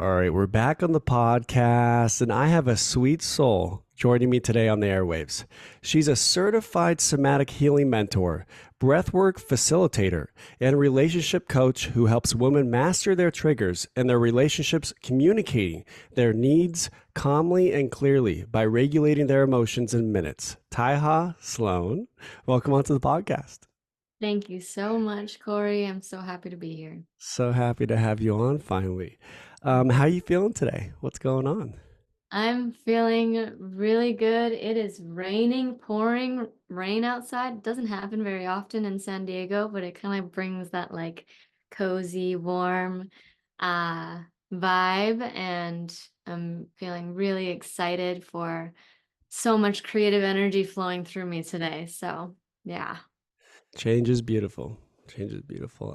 All right, we're back on the podcast, and I have a sweet soul joining me today on the airwaves. She's a certified somatic healing mentor, breathwork facilitator, and relationship coach who helps women master their triggers and their relationships, communicating their needs calmly and clearly by regulating their emotions in minutes. ThaiHa Sloan, welcome onto the podcast. Thank you so much, Corey. I'm so happy to be here. So happy to have you on finally. How you feeling today? What's going on? I'm feeling really good. It is raining, pouring rain outside. It doesn't happen very often in San Diego, but it kind of brings that like cozy, warm uh vibe, and I'm feeling really excited for so much creative energy flowing through me today. So, yeah. Change is beautiful. Change is beautiful.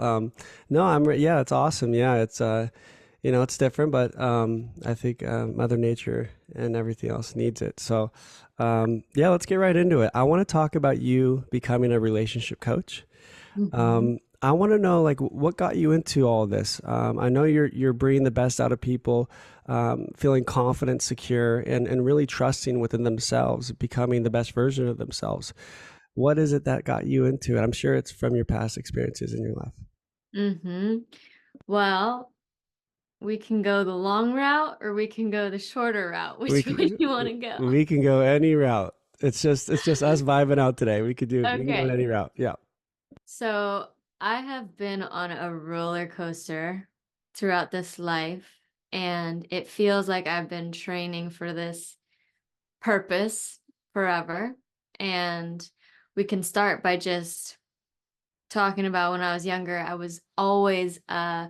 No, yeah, it's awesome. Yeah, it's different, but I think Mother Nature and everything else needs it. So, yeah, let's get right into it. I want to talk about you becoming a relationship coach. Mhm. I want to know like what got you into all this. I know you're bringing the best out of people, feeling confident, secure, and really trusting within themselves, becoming the best version of themselves. What is it that got you into it? I'm sure it's from your past experiences in your life. Mhm. Well, we can go the long route or we can go the shorter route. We Which way do can you want to go? we can go any route. It's just us vibing out today. We can go in Okay. any route. Yeah. So I have been on a roller coaster throughout this life, and it feels like I've been training for this purpose forever. And we can start by just talking about when I was younger. I was always a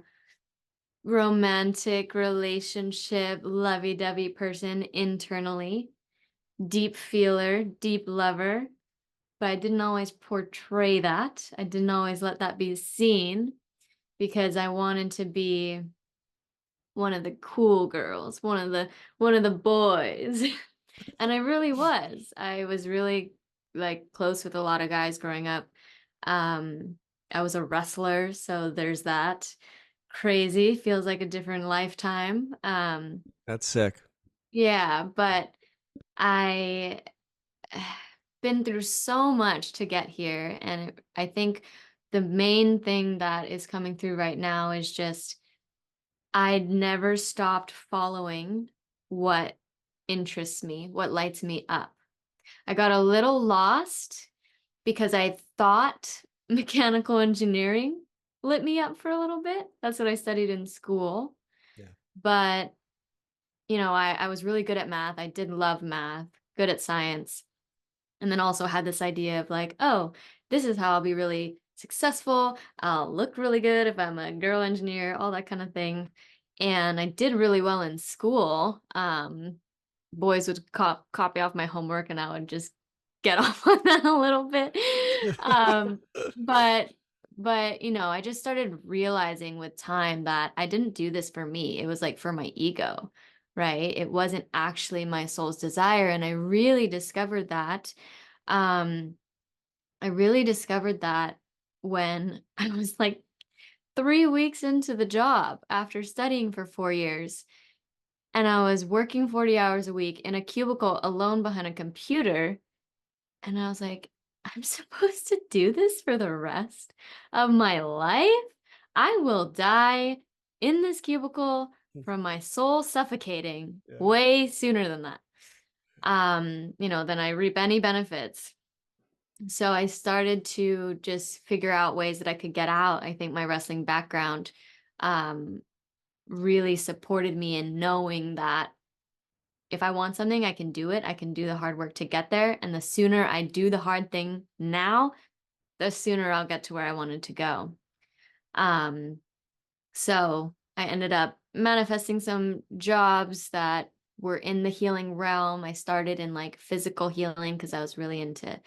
romantic relationship, lovey-dovey person internally, deep feeler, deep lover, but I didn't always portray that. I didn't always let that be seen because I wanted to be one of the cool girls, one of the boys. And I really was. I was really like close with a lot of guys growing up. Um I was a wrestler, so there's that. Crazy, feels like a different lifetime. That's sick. Yeah, but I been through so much to get here, and I think the main thing that is coming through right now is just I'd never stopped following what interests me, what lights me up. I got a little lost because I thought mechanical engineering lit me up for a little bit. That's what I studied in school. Yeah. But, I was really good at math. I did love math, good at science. And then also had this idea of like, oh, this is how I'll be really successful. I'll look really good if I'm a girl engineer, all that kind of thing. And I did really well in school. Boys would copy off my homework, and I would just get off on that a little bit. Um, but I just started realizing with time that I didn't do this for me. It was like for my ego, right? It wasn't actually my soul's desire. And I really discovered that um, I really discovered that when I was like 3 weeks into the job after studying for 4 years, and I was working 40 hours a week in a cubicle alone behind a computer. And I was like, I'm supposed to do this for the rest of my life? I will die in this cubicle from my soul suffocating Yeah. way sooner than that. Than I reap any benefits. So I started to just figure out ways that I could get out. I think my wrestling background um, really supported me in knowing that if I want something, I can do it. I can do the hard work to get there. And the sooner I do the hard thing now, the sooner I'll get to where I wanted to go. Um, so I ended up manifesting some jobs that were in the healing realm. I started in like physical healing because I was really into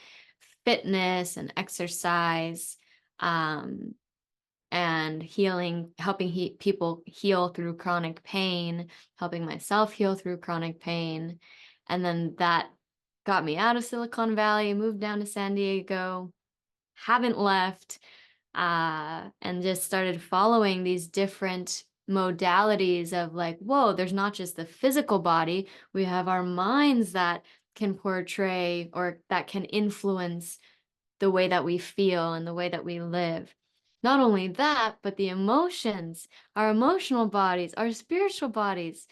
fitness and exercise, um, and healing, helping people heal through chronic pain, helping myself heal through chronic pain. And then that got me out of Silicon Valley, moved down to San Diego, haven't left, and just started following these different modalities of like, whoa, there's not just the physical body, we have our minds that can portray or that can influence the way that we feel and the way that we live. Not only that, but the emotions, our emotional bodies, our spiritual bodies.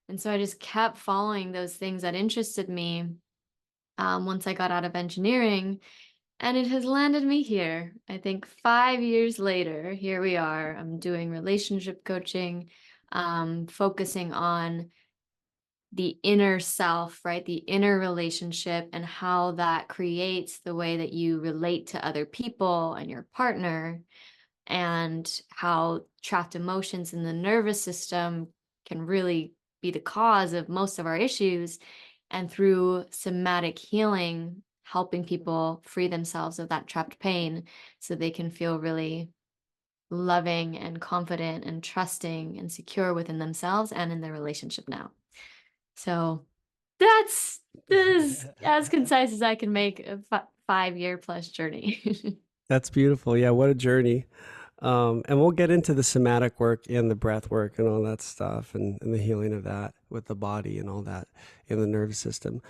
And so I just kept following those things that interested me once I got out of engineering. And it has landed me here. I think 5 years later, here we are. I'm doing relationship coaching, focusing on the inner self, right? The inner relationship and how that creates the way that you relate to other people and your partner, and how trapped emotions in the nervous system can really be the cause of most of our issues. And through somatic healing, helping people free themselves of that trapped pain so they can feel really loving and confident and trusting and secure within themselves and in their relationship now. So that's as concise as I can make a 5 year plus journey. That's beautiful. Yeah, what a journey. And we'll get into the somatic work and the breath work and all that stuff and the healing of that with the body and all that in the nervous system.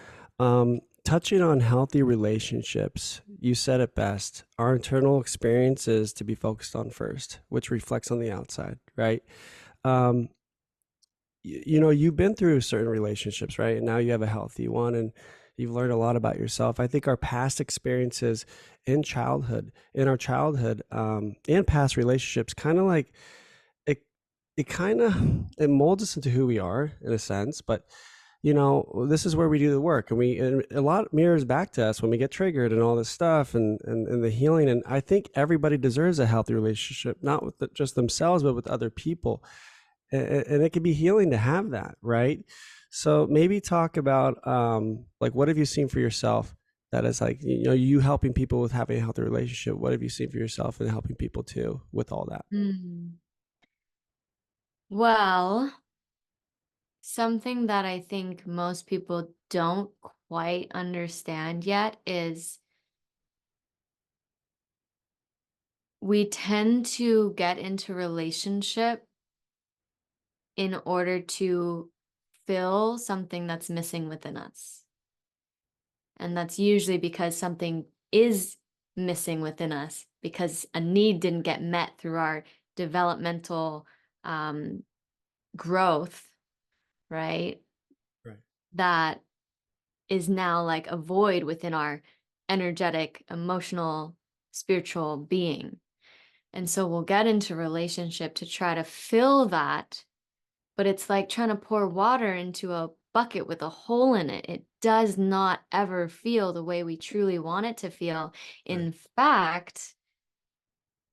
Touching on healthy relationships, you said it best. Our internal experience is to be focused on first, which reflects on the outside, right? Um, you know, you've been through certain relationships, right? And now you have a healthy one and you've learned a lot about yourself. I think our past experiences in our childhood, and past relationships kind of like it, it molds us into who we are in a sense. But, you know, this is where we do the work and a lot mirrors back to us when we get triggered and all this stuff and the healing. And I think everybody deserves a healthy relationship, not with just themselves, but with other people, and it can be healing to have that, right? So maybe talk about like what have you seen for yourself that is like, you know, you helping people with having a healthy relationship. What have you seen for yourself and helping people too with all that? Mm. Well, something that I think most people don't quite understand yet is we tend to get into relationship in order to fill something that's missing within us. And that's usually because something is missing within us because a need didn't get met through our developmental um, growth, right? Right. That is now like a void within our energetic, emotional, spiritual being. And so we'll get into relationship to try to fill that, but it's like trying to pour water into a bucket with a hole in it. It does not ever feel the way we truly want it to feel. Right. In fact,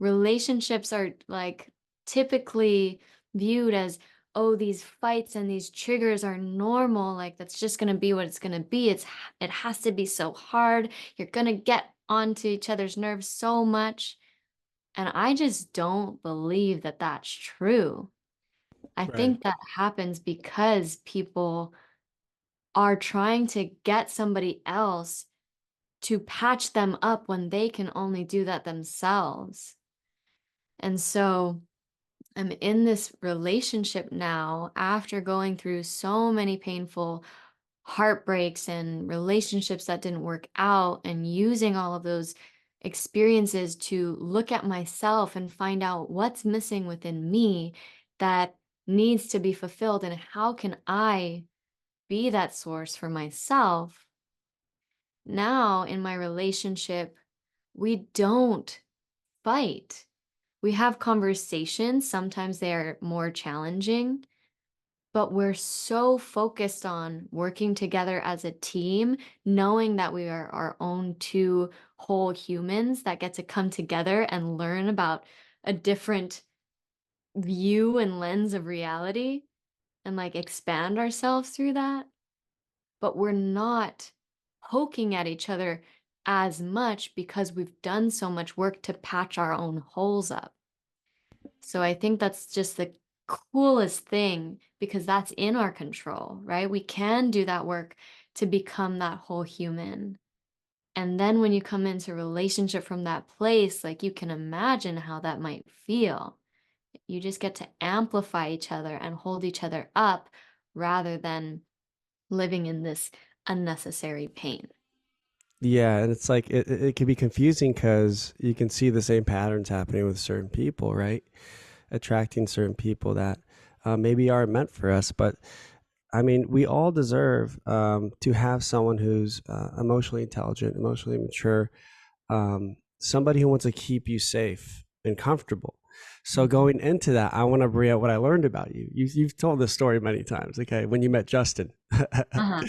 relationships are like typically viewed as, oh, these fights and these triggers are normal, like that's just going to be what it's going to be. It has to be so hard. You're going to get onto each other's nerves so much. And I just don't believe that that's true. I Right. think that happens because people are trying to get somebody else to patch them up when they can only do that themselves. And so I'm in this relationship now after going through so many painful heartbreaks and relationships that didn't work out, and using all of those experiences to look at myself and find out what's missing within me that needs to be fulfilled, and how can I be that source for myself. Now in my relationship, we don't fight. We have conversations. Sometimes they're more challenging, but we're so focused on working together as a team, knowing that we are our own two whole humans that get to come together and learn about a different view and lens of reality and like expand ourselves through that. But we're not poking at each other as much because we've done so much work to patch our own holes up. So I think that's just the coolest thing because that's in our control, right? We can do that work to become that whole human. And then when you come into relationship from that place, like you can imagine how that might feel. You just get to amplify each other and hold each other up rather than living in this unnecessary pain. Yeah, and it's like it can be confusing because you can see the same patterns happening with certain people, right? Attracting certain people that maybe aren't meant for us. But I mean, we all deserve to have someone who's emotionally intelligent, emotionally mature, somebody who wants to keep you safe and comfortable. So Mhm. going into that, I want to bring out what I learned about you. You've told this story many times. Okay, when you met Justin, Uh-huh.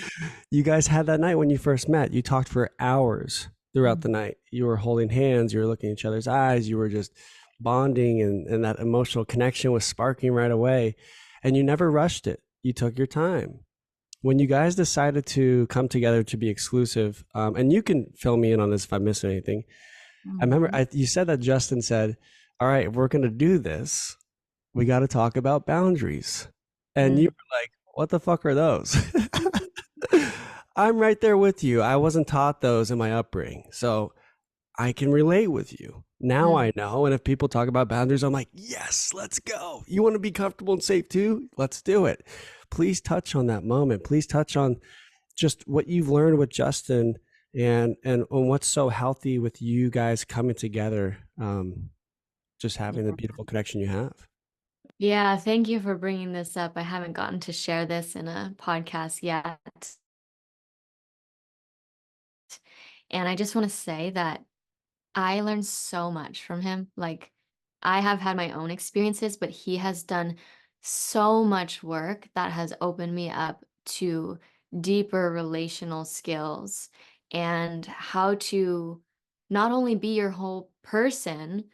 you guys had that night when you first met. You talked for hours throughout the Mhm. night. You were holding hands. You were looking at each other's eyes. You were just bonding, and that emotional connection was sparking right away. And you never rushed it. You took your time. When you guys decided to come together to be exclusive, and you can fill me in on this if I miss anything. I remember Mhm. you said that Justin said, "All right, if we're going to do this, we got to talk about boundaries." And you Mm. were like, "What the fuck are those?" I'm right there with you. I wasn't taught those in my upbringing. So I can relate with you. Now Mhm. I know. And if people talk about boundaries, I'm like, yes, let's go. You want to be comfortable and safe too? Let's do it. Please touch on that moment. Please touch on just what you've learned with Justin and on what's so healthy with you guys coming together, just having the Yeah. beautiful connection you have. Yeah, thank you for bringing this up. I haven't gotten to share this in a podcast yet. And I just want to say that I learned so much from him. Like, I have had my own experiences, but he has done so much work that has opened me up to deeper relational skills and how to not only be your whole person,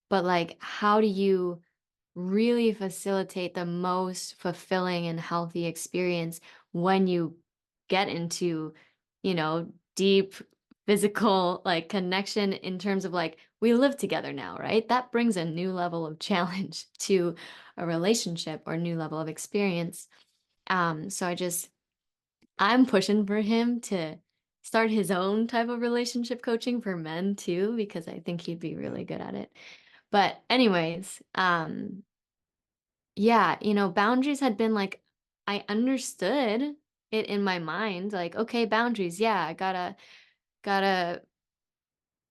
but like, how do you really facilitate the most fulfilling and healthy experience when you get into, deep physical like connection in terms of like we live together now, right? That brings a new level of challenge to a relationship or new level of experience. So I'm pushing for him to start his own type of relationship coaching for men too, because I think he'd be really good at it. But anyways, yeah, boundaries had been like, I understood it in my mind, like, okay, boundaries, yeah, I gotta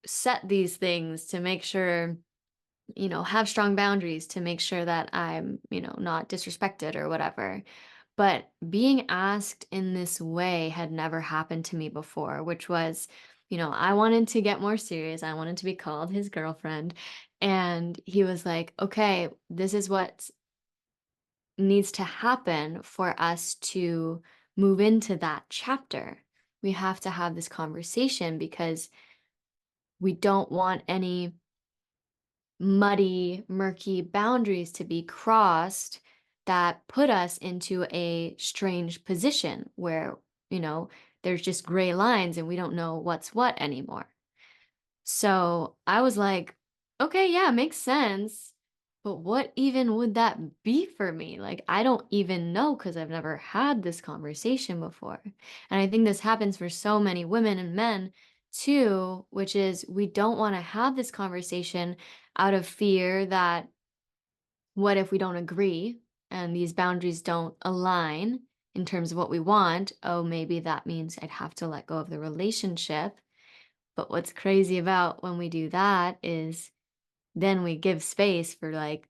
set these things to make sure, have strong boundaries to make sure that I'm, not disrespected or whatever. But being asked in this way had never happened to me before, which was, I wanted to get more serious. I wanted to be called his girlfriend. And he was like, okay, this is what needs to happen for us to move into that chapter. We have to have this conversation because we don't want any muddy, murky boundaries to be crossed that put us into a strange position where, you know, there's just gray lines and we don't know what's what anymore. So I was like, okay, yeah, makes sense. But what even would that be for me? Like, I don't even know because I've never had this conversation before. And I think this happens for so many women and men too, which is we don't want to have this conversation out of fear that what if we don't agree and these boundaries don't align in terms of what we want? Oh, maybe that means I'd have to let go of the relationship. But what's crazy about when we do that is then we give space for like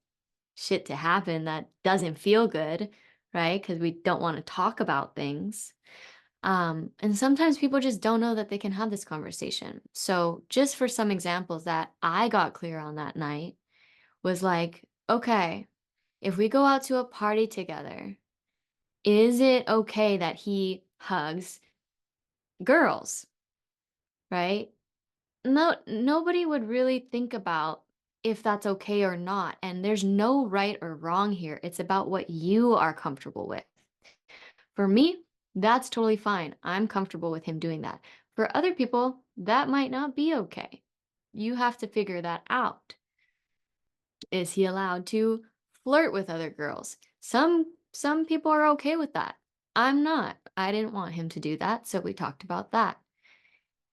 shit to happen that doesn't feel good, right? Because we don't want to talk about things. And sometimes people just don't know that they can have this conversation. So, just for some examples that I got clear on that night, was like, okay, if we go out to a party together, is it okay that he hugs girls, right? No, nobody would really think about if that's okay or not. And there's no right or wrong here. It's about what you are comfortable with. For me, that's totally fine. I'm comfortable with him doing that. For other people, that might not be okay. You have to figure that out. Is he allowed to flirt with other girls? Some people are okay with that. I'm not. I didn't want him to do that, so we talked about that.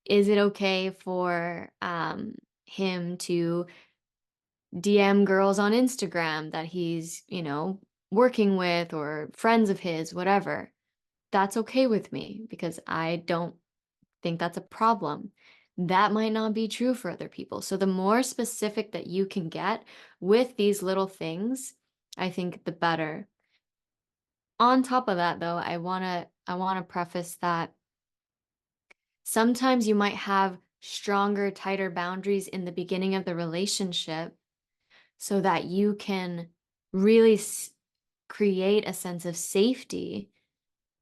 Is it okay for him to DM girls on Instagram that he's, working with or friends of his, whatever. That's okay with me because I don't think that's a problem. That might not be true for other people. So the more specific that you can get with these little things, I think the better. On top of that though, I want to preface that sometimes you might have stronger, tighter boundaries in the beginning of the relationship so that you can really create a sense of safety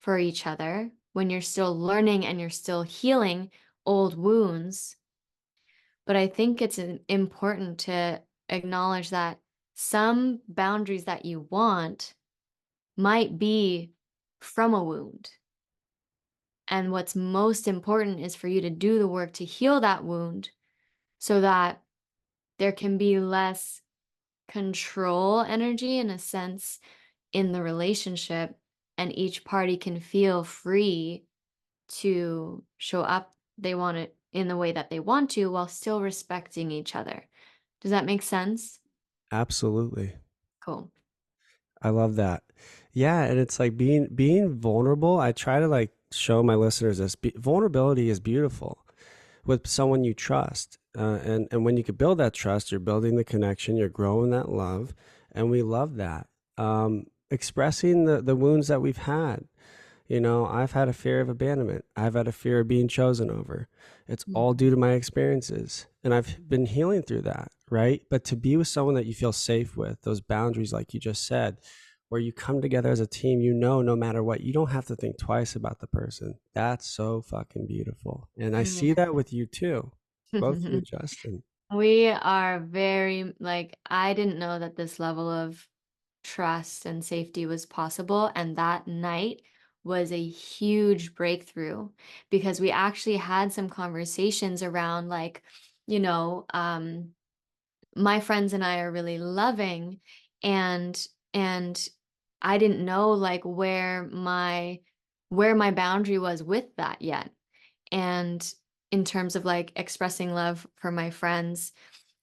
for each other when you're still learning and you're still healing old wounds. But I think it's important to acknowledge that some boundaries that you want might be from a wound. And what's most important is for you to do the work to heal that wound so that there can be less control energy in a sense in the relationship, and each party can feel free to show up they want it in the way that they want to while still respecting each other. Does that make sense? Absolutely. Cool. I love that. Yeah, and it's like being vulnerable. I try to like show my listeners this. Vulnerability is beautiful with someone you trust, and when you can build that trust, you're building the connection, you're growing that love, and we love that. Expressing the wounds that we've had. I've had a fear of abandonment. I've had a fear of being chosen over. It's all due to my experiences. And I've been healing through that, right? But to be with someone that you feel safe with, those boundaries, like you just said, where you come together as a team, no matter what, you don't have to think twice about the person. That's so fucking beautiful. And I see that with you too, both you Yeah. and Justin. We are very, like, I didn't know that this level of trust and safety was possible. And that night was a huge breakthrough because we actually had some conversations around, like, you know, my friends and I are really loving, and I didn't know like where my boundary was with that yet. And in terms of like expressing love for my friends,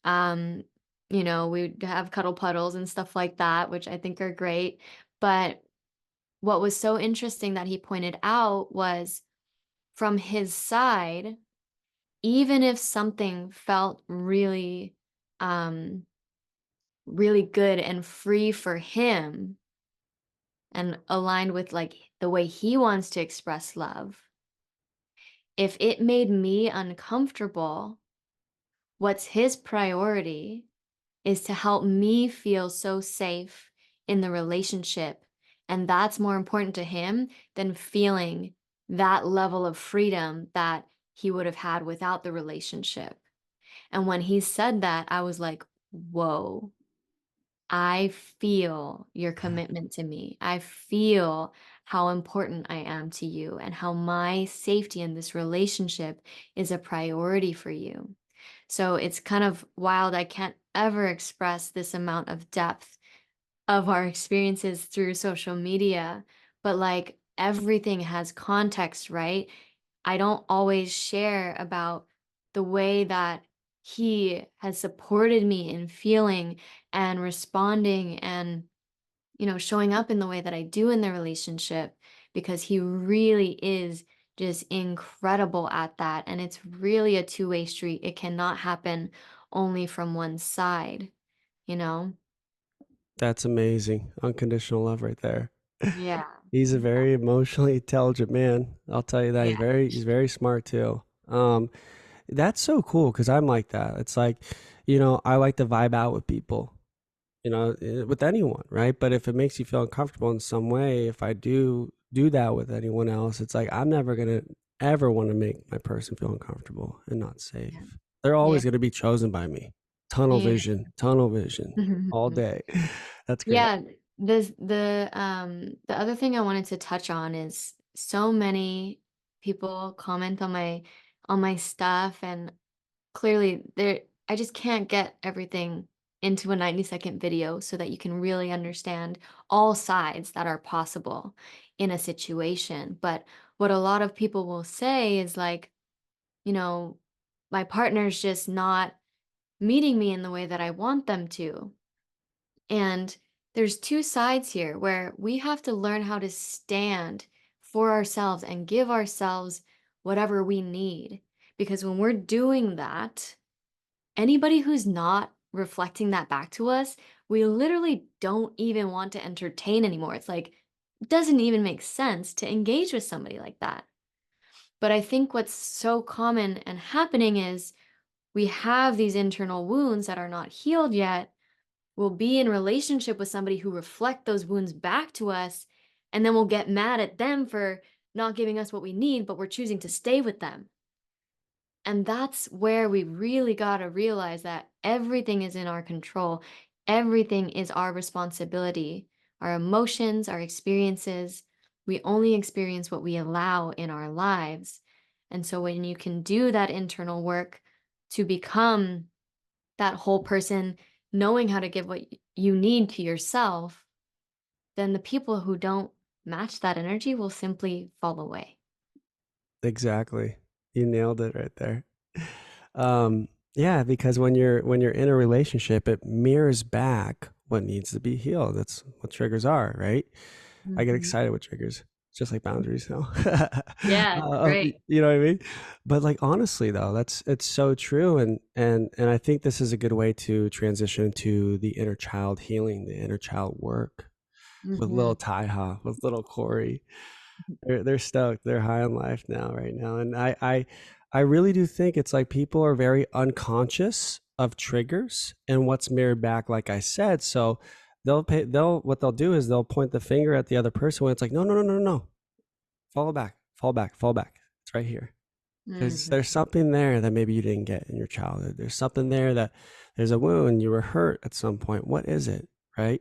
um, we'd have cuddle puddles and stuff like that, which I think are great. But what was so interesting that he pointed out was from his side, even if something felt um, really good and free for him and aligned with like the way he wants to express love, if it made me uncomfortable, what's his priority is to help me feel so safe in the relationship. And that's more important to him than feeling that level of freedom that he would have had without the relationship. And when he said that, I was like, whoa, I feel your commitment to me. I feel how important I am to you and how my safety in this relationship is a priority for you. So it's kind of wild. I can't ever express this amount of depth of our experiences through social media, but like everything has context, right? I don't always share about the way that he has supported me in feeling and responding and, showing up in the way that I do in the relationship because he really is just incredible at that. And it's really a two-way street. It cannot happen only from one side, you know? That's amazing. Unconditional love right there. Yeah. He's a Yeah. very emotionally intelligent man. I'll tell you that. Yeah. He's very smart too. That's so cool because I'm like that. It's like, I like to vibe out with people, with anyone, right? But if it makes you feel uncomfortable in some way, if I do that with anyone else, it's like I'm never gonna ever want to make my person feel uncomfortable and not Yeah. safe. They're Yeah. always gonna be chosen by me. Yeah. Tunnel vision all day. That's great. Yeah, the other thing I wanted to touch on is so many people comment on my stuff, and clearly there I just can't get everything into a 90-second video so that you can really understand all sides that are possible in a situation. But what a lot of people will say is like, you know, my partner's just not meeting me in the way that I want them to. And there's two sides here where we have to learn how to stand for ourselves and give ourselves whatever we need. Because when we're doing that, anybody who's not reflecting that back to us, we literally don't even want to entertain anymore. It's like, it doesn't even make sense to engage with somebody like that. But I think what's so common and happening is we have these internal wounds that are not healed yet. We'll be in relationship with somebody who reflect those wounds back to us, and then we'll get mad at them for not giving us what we need, but we're choosing to stay with them. And that's where we really got to realize that everything is in our control. Everything is our responsibility. Our emotions, our experiences, we only experience what we allow in our lives. And so when you can do that internal work to become that whole person, knowing how to give what you need to yourself, then the people who don't match that energy will simply fall away. Exactly. You nailed it right there. Yeah, because when you're in a relationship, it mirrors back what needs to be healed. That's what triggers are, right? I get Mhm. excited with triggers, just like boundaries. No, Yeah, it's great. you know what I mean? But like honestly, though, it's so true, and I think this is a good way to transition to the inner child healing, the inner child work with little Mhm. ThaiHa, with little Corey. They're stoked. They're high on life now, right now, and I really do think it's like people are very unconscious of triggers and what's mirrored back, like I said. So they'll what they'll do is they'll point the finger at the other person when it's like, no, no, no, no, no, fall back, fall back, fall back. It's right here. There's Mhm. something there that maybe you didn't get in your childhood. There's something there that there's a wound, you were hurt at some point. What is it? Right?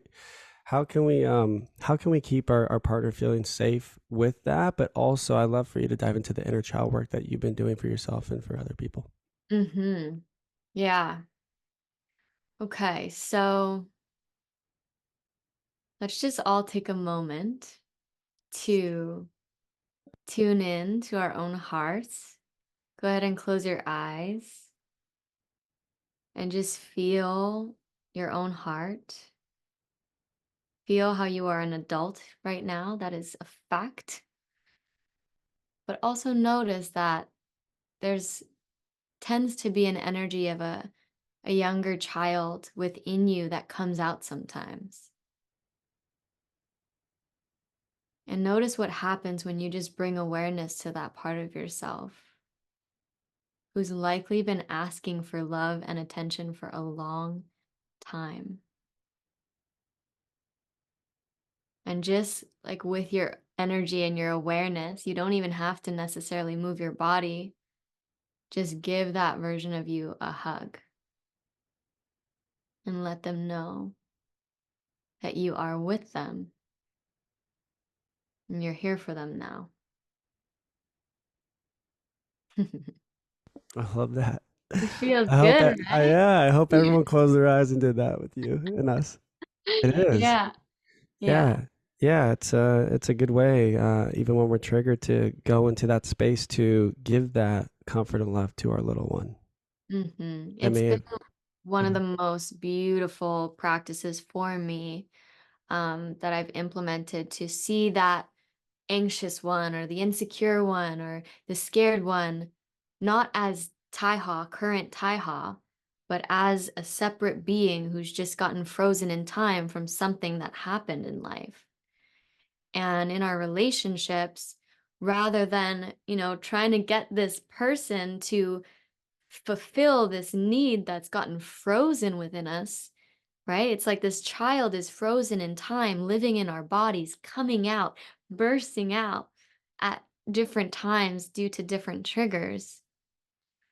How can we keep our partner feeling safe with that? But also I'd love for you to dive into the inner child work that you've been doing for yourself and for other people. Mhm. Yeah. Okay. So let's just all take a moment to tune in to our own hearts. Go ahead and close your eyes and just feel your own heart. Feel how you are an adult right now. That is a fact. But also notice that there's tends to be an energy of a younger child within you that comes out sometimes. And notice what happens when you just bring awareness to that part of yourself who's likely been asking for love and attention for a long time. And just like with your energy and your awareness, you don't even have to necessarily move your body. Just give that version of you a hug and let them know that you are with them and you're here for them now. I love that. It feels I hope good, that I right? yeah, I hope everyone closed their eyes and did that with you and us. It is. Yeah, yeah. Yeah. Yeah, it's a good way, even when we're triggered to go into that space to give that comfort and love to our little one. That It's may been have, one of mhm. the most beautiful practices for me that I've implemented to see that anxious one or the insecure one or the scared one, not as ThaiHa, current ThaiHa, but as a separate being who's just gotten frozen in time from something that happened in life. And in our relationships, rather than, trying to get this person to fulfill this need that's gotten frozen within us, right? It's like this child is frozen in time, living in our bodies, coming out, bursting out at different times due to different triggers.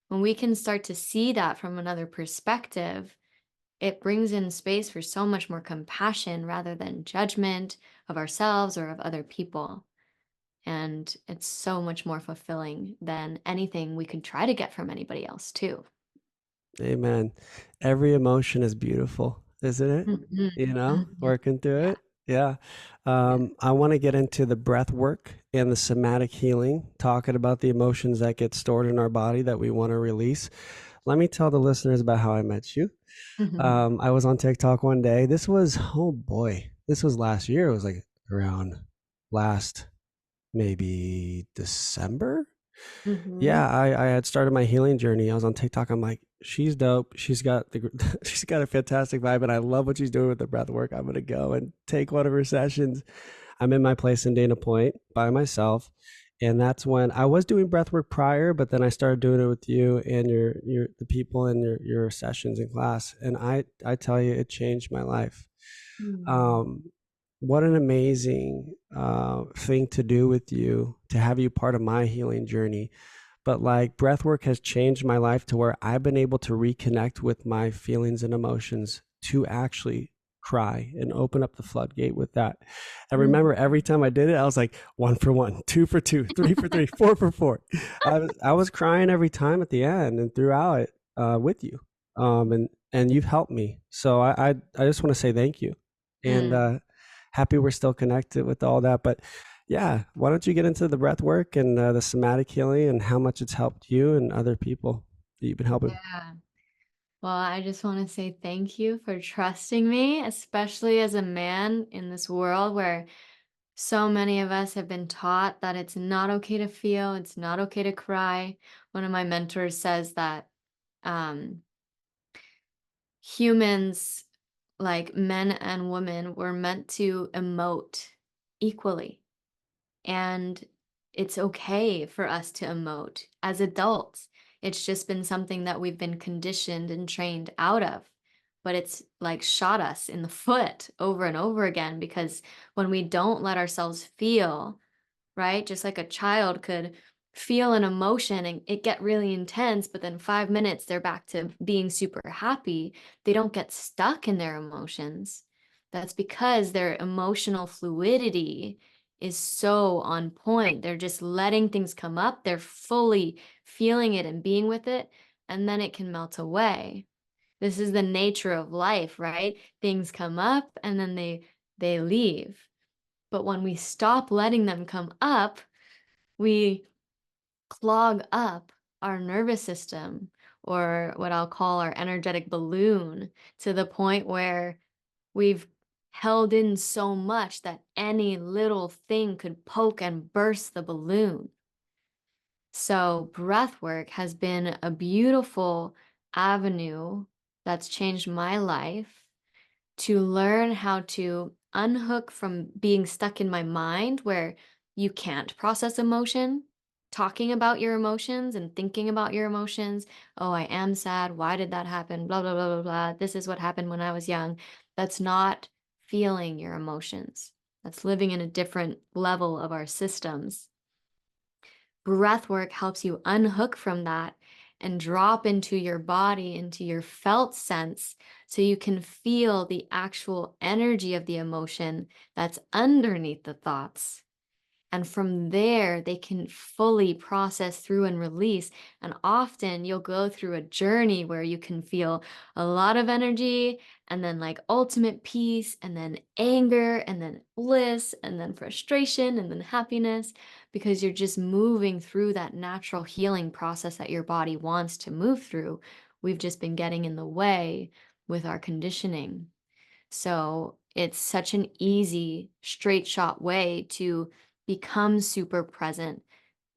When we can start to see that from another perspective, it brings in space for so much more compassion rather than judgment of ourselves or of other people. And it's so much more fulfilling than anything we could try to get from anybody else, too. Amen. Every emotion is beautiful, isn't it? Mhm, You know, mhm. working through Yeah, it. Yeah. yeah. I want to get into the breath work and the somatic healing, talking about the emotions that get stored in our body that we want to release. let me tell the listeners about how I met you. I was on TikTok one day. This was, oh boy, this was last year. It was like around last maybe December. Hmm. Yeah, I had started my healing journey. I was on TikTok. I'm like, she's dope. She's got she's got a fantastic vibe, and I love what she's doing with the breath work. I'm gonna go and take one of her sessions. I'm in my place in Dana Point by myself. And that's when I was doing breath work prior, but then I started doing it with you and your the people in your sessions in class. And I tell you, it changed my life. Mm. Um, what an amazing thing to do with you, to have you part of my healing journey. But like breathwork has changed my life to where I've been able to reconnect with my feelings and emotions to actually cry and open up the floodgate with that. I remember Mm. every time I did it, I was like 1 for 1, 2 for 2, 3 for 3, 4 for 4. I was crying every time at the end and throughout it with you, and you've helped me. So I just want to say thank you, and Mm. happy we're still connected with all that. But yeah, why don't you get into the breath work and the somatic healing and how much it's helped you and other people that you've been helping? Yeah. Well, I just want to say thank you for trusting me, especially as a man in this world where so many of us have been taught that it's not okay to feel, it's not okay to cry. One of my mentors says that um, humans, like men and women, were meant to emote equally. And it's okay for us to emote as adults. It's just been something that we've been conditioned and trained out of. But it's like shot us in the foot over and over again because when we don't let ourselves feel, right? Just like a child could feel an emotion and it get really intense, but then 5 minutes they're back to being super happy. They don't get stuck in their emotions. That's because their emotional fluidity is so on point. They're just letting things come up, they're fully feeling it and being with it, and then it can melt away. This is the nature of life, right? Things come up and then they leave. But when we stop letting them come up, we clog up our nervous system, or what I'll call our energetic balloon, to the point where we've held in so much that any little thing could poke and burst the balloon. So, breath work has been a beautiful avenue that's changed my life to learn how to unhook from being stuck in my mind where you can't process emotion, talking about your emotions and thinking about your emotions. Oh, I am sad. Why did that happen? Blah, blah, blah, blah, blah. This is what happened when I was young. That's not feeling your emotions. That's living in a different level of our systems. Breath work helps you unhook from that and drop into your body, into your felt sense, so you can feel the actual energy of the emotion that's underneath the thoughts. And from there, they can fully process through and release. And often you'll go through a journey where you can feel a lot of energy and then like ultimate peace and then anger and then bliss and then frustration and then happiness because you're just moving through that natural healing process that your body wants to move through. We've just been getting in the way with our conditioning. So it's such an easy, straight shot way to become super present,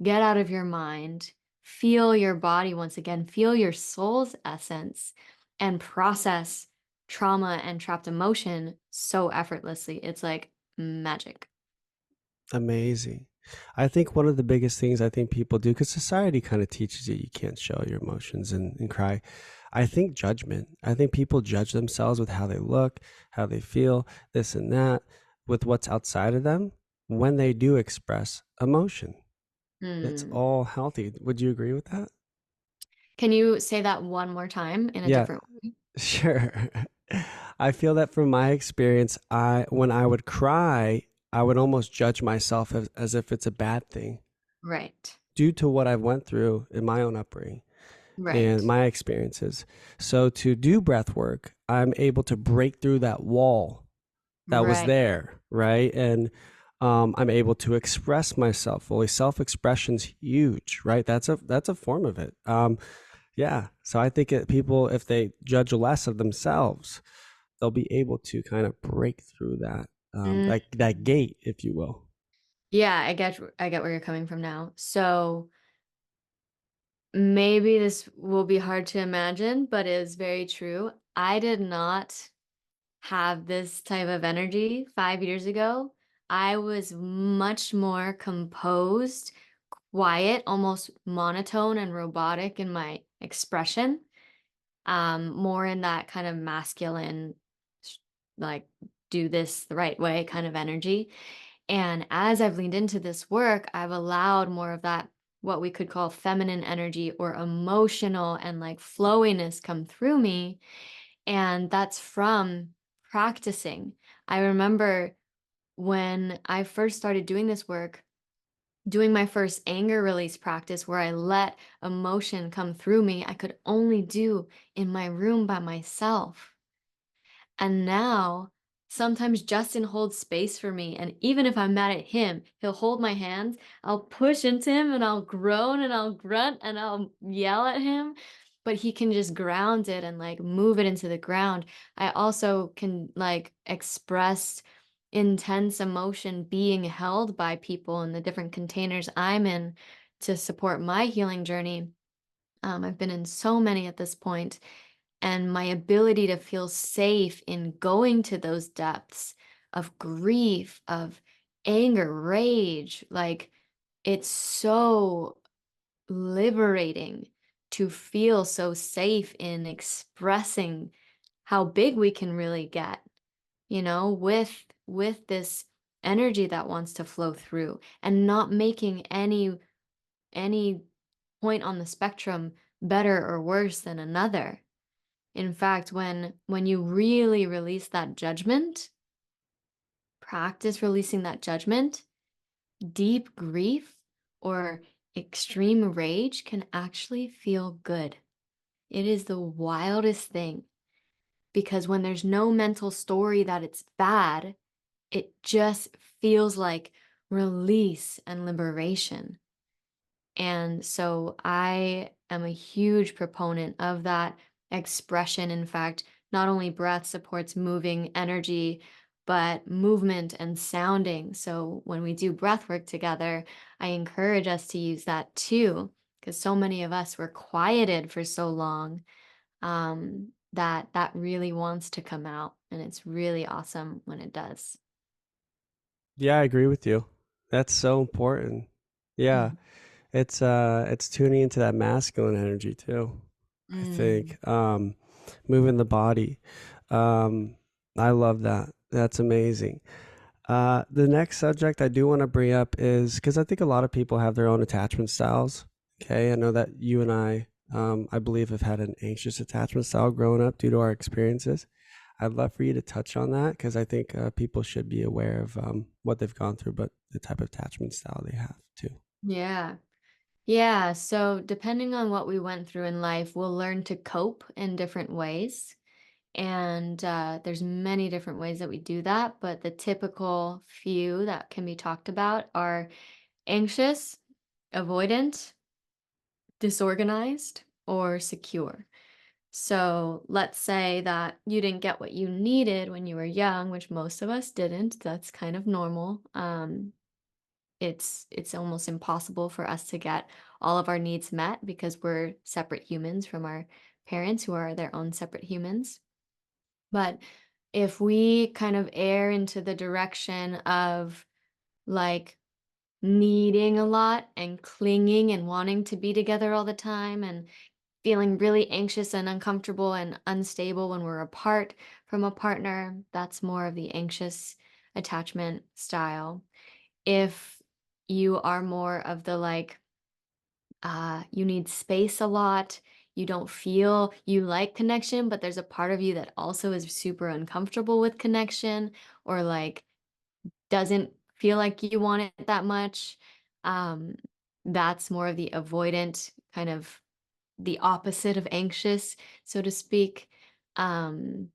get out of your mind, feel your body once again, feel your soul's essence, and process trauma and trapped emotion so effortlessly. It's like magic. Amazing. I think one of the biggest things I think people do, because society kind of teaches you can't show your emotions and cry. I think judgment. I think people judge themselves with how they look, how they feel, this and that, with what's outside of them when they do express emotion. It's Hmm. all healthy. Would you agree with that? Can you say that one more time in a Yeah, different way? sure. I feel that from my experience, I when I would cry, I would almost judge myself as if it's a bad thing Right. due to what I've went through in my own upbringing and Right. my experiences. So to do breath work, I'm able to break through that wall that was Right. there, right? And I'm able to express myself fully. Self expression's huge, right? That's a form of it. Yeah. So I think people, if they judge less of themselves, they'll be able to kind of break through Mm. that gate, if you will. Yeah, I get where you're coming from now. So maybe this will be hard to imagine, but it is very true. I did not have this type of energy 5 years ago. I was much more composed, quiet, almost monotone and robotic in my expression, more in that kind of masculine, like, do this the right way kind of energy. And as I've leaned into this work, I've allowed more of that, what we could call feminine energy or emotional and like flowiness come through me. And that's from practicing. I remember when I first started doing this work, doing my first anger release practice where I let emotion come through me, I could only do in my room by myself. And now, sometimes Justin holds space for me. And even if I'm mad at him, he'll hold my hands. I'll push into him and I'll groan and I'll grunt and I'll yell at him. But he can just ground it and like move it into the ground. I also can like express intense emotion being held by people in the different containers I'm in to support my healing journey. I've been in so many at this point, and my ability to feel safe in going to those depths of grief, of anger, rage, like it's so liberating to feel so safe in expressing how big we can really get, with this energy that wants to flow through and not making any point on the spectrum better or worse than another. In fact, when you really release that judgment, practice releasing that judgment, deep grief or extreme rage can actually feel good. It is the wildest thing because when there's no mental story that it's bad, it just feels like release and liberation. And so I am a huge proponent of that expression. In fact, not only breath supports moving energy, but movement and sounding. So when we do breath work together, I encourage us to use that too, because so many of us were quieted for so long, that really wants to come out. And it's really awesome when it does. Yeah, I agree with you. That's so important. Yeah. Mhm. It's tuning into that masculine energy too. I Mm. think moving the body. Um, I love that. That's amazing. The next subject I do want to bring up is because I think a lot of people have their own attachment styles. Okay, I know that you and I believe, have had an anxious attachment style growing up due to our experiences. I'd love for you to touch on that because I think people should be aware of what they've gone through, but the type of attachment style they have too. Yeah. Yeah, so depending on what we went through in life, we'll learn to cope in different ways. And there's many different ways that we do that, but the typical few that can be talked about are anxious, avoidant, disorganized, or secure. So let's say that you didn't get what you needed when you were young, which most of us didn't. That's kind of normal. It's almost impossible for us to get all of our needs met because we're separate humans from our parents who are their own separate humans. But if we kind of err into the direction of like needing a lot and clinging and wanting to be together all the time and feeling really anxious and uncomfortable and unstable when we're apart from a partner, that's more of the anxious attachment style. If you are more of the like, you need space a lot, you don't feel you like connection, but there's a part of you that also is super uncomfortable with connection or like doesn't feel like you want it that much. Um, that's more of the avoidant kind of the opposite of anxious, so to speak. Um,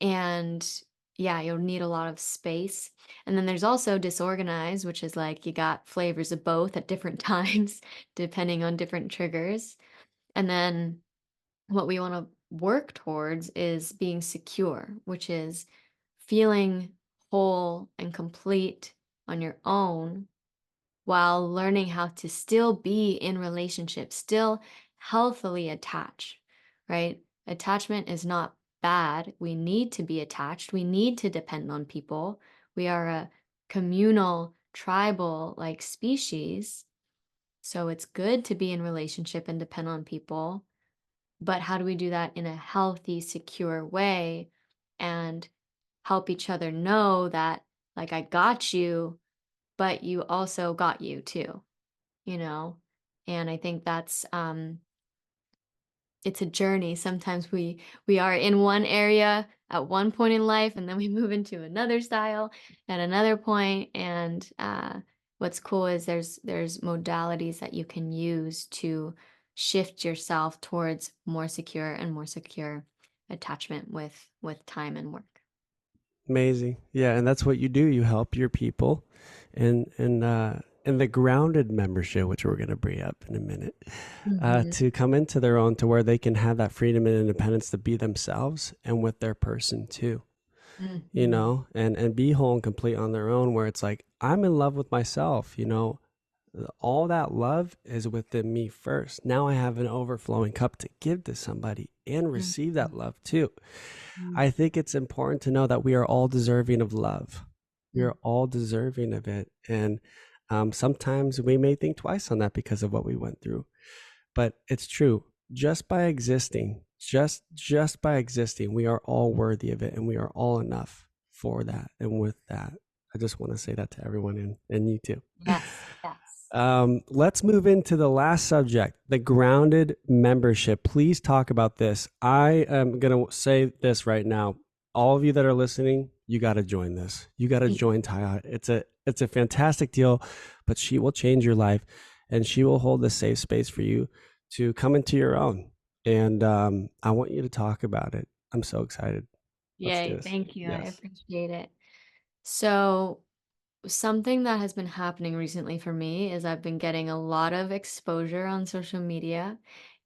and yeah, you'll need a lot of space. And then there's also disorganized, which is like you got flavors of both at different times, depending on different triggers. And then what we want to work towards is being secure, which is feeling whole and complete on your own while learning how to still be in relationships, still healthily attached, right? Attachment is not bad. We need to be attached. We need to depend on people. We are a communal, tribal like species. So it's good to be in relationship and depend on people. But how do we do that in a healthy, secure way and help each other know that, like, I got you, but you also got you too, you know? And I think that's it's a journey. Sometimes we are in one area at one point in life and then we move into another style at another point. And what's cool is there's modalities that you can use to shift yourself towards more secure and more secure attachment with time and work. Amazing. Yeah, and that's what you do. You help your people and the grounded membership, which we're going to bring up in a minute, Hmm. to come into their own to where they can have that freedom and independence to be themselves and with their person too, Hmm. and be whole and complete on their own where it's like, I'm in love with myself, all that love is within me first. Now I have an overflowing cup to give to somebody and receive that love too. I think it's important to know that we are all deserving of love. We are all deserving of it. And sometimes we may think twice on that because of what we went through. But it's true. Just by existing, just by existing, we are all worthy of it and we are all enough for that. And with that, I just want to say that to everyone and you too. Yes, yes. Let's move into the last subject, the grounded membership. Please talk about this. I am going to say this right now. All of you that are listening, you got to join this. You got to join ThaiHa. It's a fantastic deal, but she will change your life and she will hold a safe space for you to come into your own. And I want you to talk about it. I'm so excited. Let's do Yay, this. thank you. I Yes. appreciate it. So, something that has been happening recently for me is I've been getting a lot of exposure on social media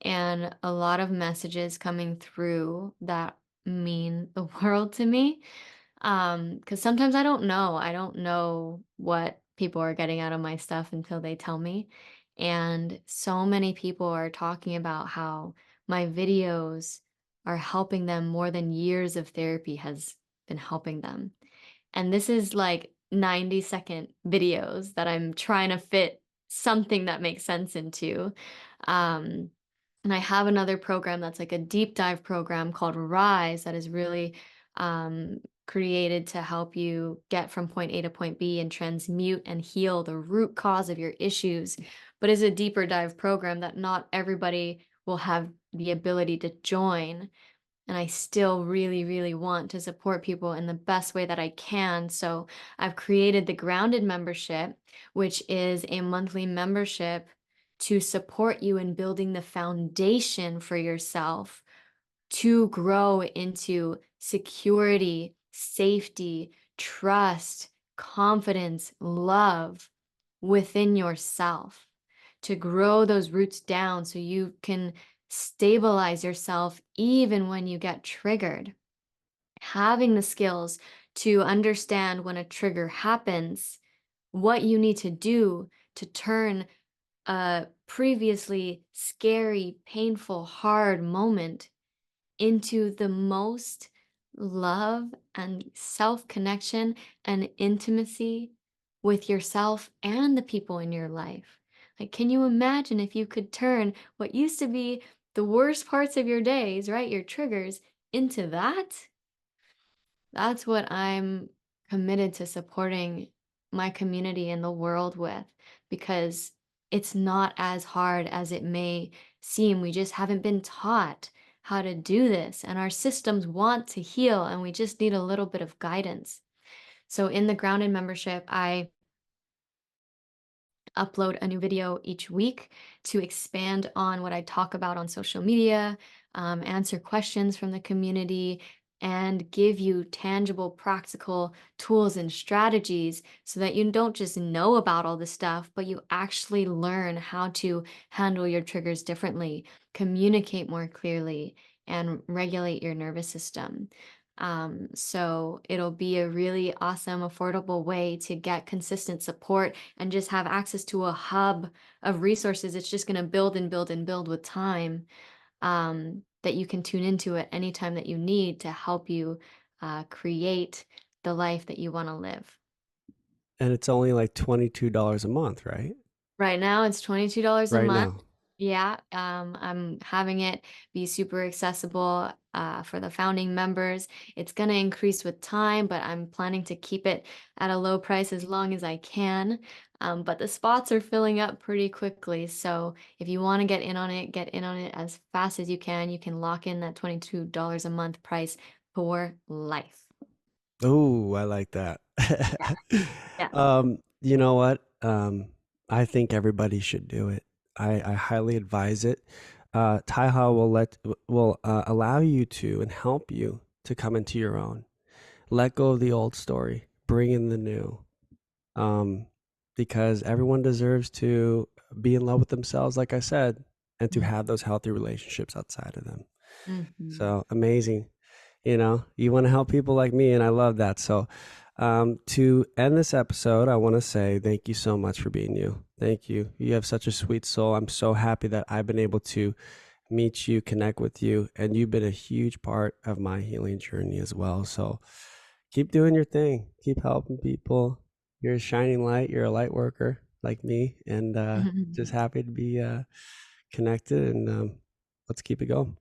and a lot of messages coming through that mean the world to me. Because sometimes I don't know. I don't know what people are getting out of my stuff until they tell me. And so many people are talking about how my videos are helping them more than years of therapy has been helping them. And this is like 90-second videos that I'm trying to fit something that makes sense into. Um, and I have another program that's like a deep dive program called Rise that is really created to help you get from point A to point B and transmute and heal the root cause of your issues, but is a deeper dive program that not everybody will have the ability to join. And I still really, really want to support people in the best way that I can. So I've created the Grounded membership, which is a monthly membership to support you in building the foundation for yourself to grow into security, safety, trust, confidence, love within yourself, to grow those roots down so you can stabilize yourself even when you get triggered. Having the skills to understand when a trigger happens, what you need to do to turn a previously scary, painful, hard moment into the most love and self connection and intimacy with yourself and the people in your life. Like, can you imagine if you could turn what used to be the worst parts of your days, right? Your triggers into that? That's what I'm committed to supporting my community and the world with because it's not as hard as it may seem. We just haven't been taught how to do this, and our systems want to heal, and we just need a little bit of guidance. So, in the Grounded membership, I upload a new video each week to expand on what I talk about on social media, answer questions from the community, and give you tangible, practical tools and strategies so that you don't just know about all this stuff, but you actually learn how to handle your triggers differently, communicate more clearly, and regulate your nervous system. So it'll be a really awesome, affordable way to get consistent support and just have access to a hub of resources. It's just going to build and build and build with time, that you can tune into at any time that you need to help you create the life that you want to live. And it's only like $22 a month, right? Right now, it's $22 a Right month. now. Yeah, I'm having it be super accessible for the founding members. It's going to increase with time, but I'm planning to keep it at a low price as long as I can. But the spots are filling up pretty quickly. So if you want to get in on it as fast as you can. You can lock in that $22 a month price for life. Oh, I like that. Yeah. Yeah. You know what? I think everybody should do it. I highly advise it. ThaiHa will allow you to and help you to come into your own. Let go of the old story, bring in the new. Um, because everyone deserves to be in love with themselves, like I said, and to have those healthy relationships outside of them. Mm-hmm. So amazing. You want to help people like me, and I love that. So, to end this episode, I want to say thank you so much for being you. Thank you. You have such a sweet soul. I'm so happy that I've been able to meet you, connect with you, and you've been a huge part of my healing journey as well. So, keep doing your thing, keep helping people. You're a shining light, you're a light worker like me, and just happy to be connected. And let's keep it going.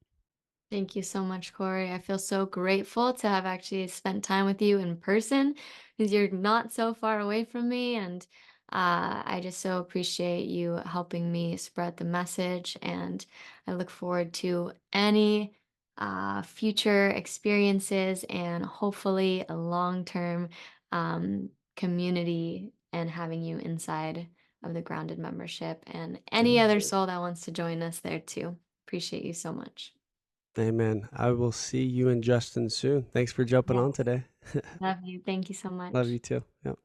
Thank you so much, Corey. I feel so grateful to have actually spent time with you in person because you're not so far away from me. And I just so appreciate you helping me spread the message. And I look forward to any future experiences and hopefully a long-term community and having you inside of the grounded membership and any other soul that wants to join us there too. Appreciate you so much. Amen. I will see you and Justin soon. Thanks for jumping Yeah. on today. Love you. Thank you so Love you much. too. Yep.